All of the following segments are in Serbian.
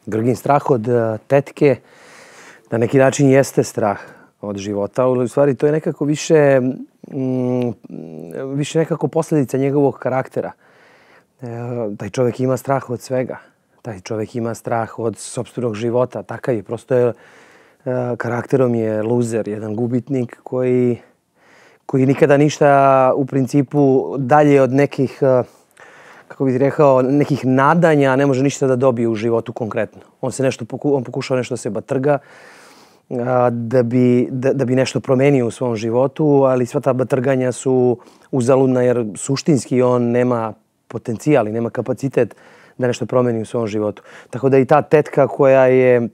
Grgin strah od tetke na neki način jeste strah od života, ali u stvari to je nekako više nekako posljedica njegovog karaktera. Taj čovjek ima strah od svega. Taj čovjek ima strah od sopstvenog života. Takav je. Prosto je karakterom je luzer, jedan gubitnik koji nikada ništa u principu dalje od nekih, kako bih rekao, nekih nadanja ne može ništa da dobije u životu konkretno. On pokušava nešto da se batrga da bi nešto promenio u svom životu, ali sva ta batrganja su uzaludna jer suštinski on nema potencijal i nema kapacitet da nešto promeni u svom životu. Tako da i ta tetka koja je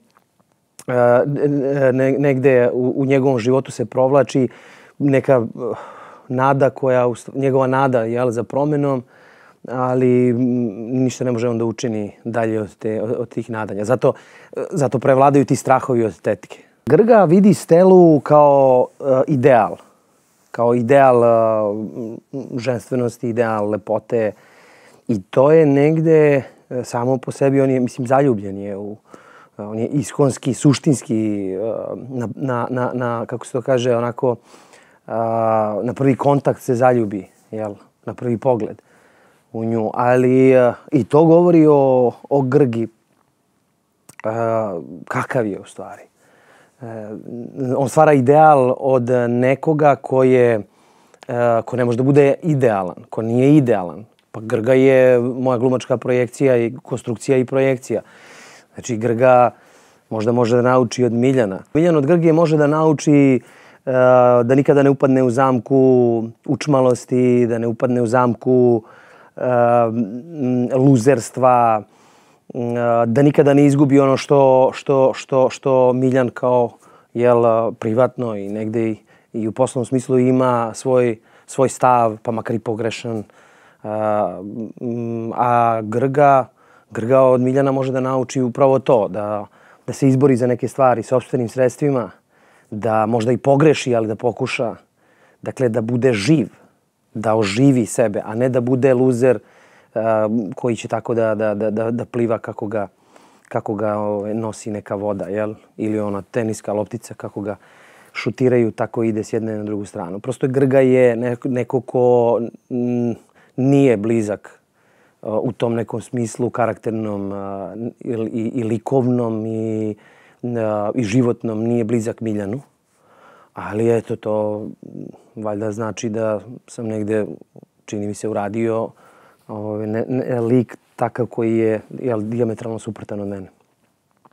negde u njegovom životu se provlači, neka nada njegova nada za promenom, ali ništa ne može on da učini dalje od tih nadanja. Zato prevladaju ti strahovi od tetke. Grga vidi Stelu kao ideal. Kao ideal ženstvenosti, ideal lepote. I to je negde samo po sebi, on je, mislim, zaljubljen je on je iskonski, suštinski, kako se to kaže, onako, na prvi kontakt se zaljubi, na prvi pogled u nju. Ali i to govori o Grgi. Kakav je u stvari. On stvara ideal od nekoga ko ne može da bude idealan, ko nije idealan. Pa Grga je moja glumačka projekcija i konstrukcija i projekcija. Znači Grga možda može da nauči od Miljana. Miljan od Grge može da nauči da nikada ne upadne u zamku učmalosti, da ne upadne u zamku luzerstva, da nikada ne izgubi ono što Miljan kao privatno i negde i u poslovnom smislu ima svoj stav, pa makar i pogrešan. A Grga od Miljana može da nauči upravo to, da se izbori za neke stvari sopstvenim sredstvima, da možda i pogreši, ali da pokuša. Dakle, da bude živ, da oživi sebe, a ne da bude luzer koji će tako da pliva kako ga nosi neka voda, ili ona teniska loptica, kako ga šutiraju, tako ide s jedne na drugu stranu. Prosto Grga je neko ko nije blizak u tom nekom smislu karakternom i likovnom i životnom, nije blizak Miljanu. Ali eto, to valjda znači da sam negde, čini mi se, uradio lik takav koji je dijametralno suprotan od mene.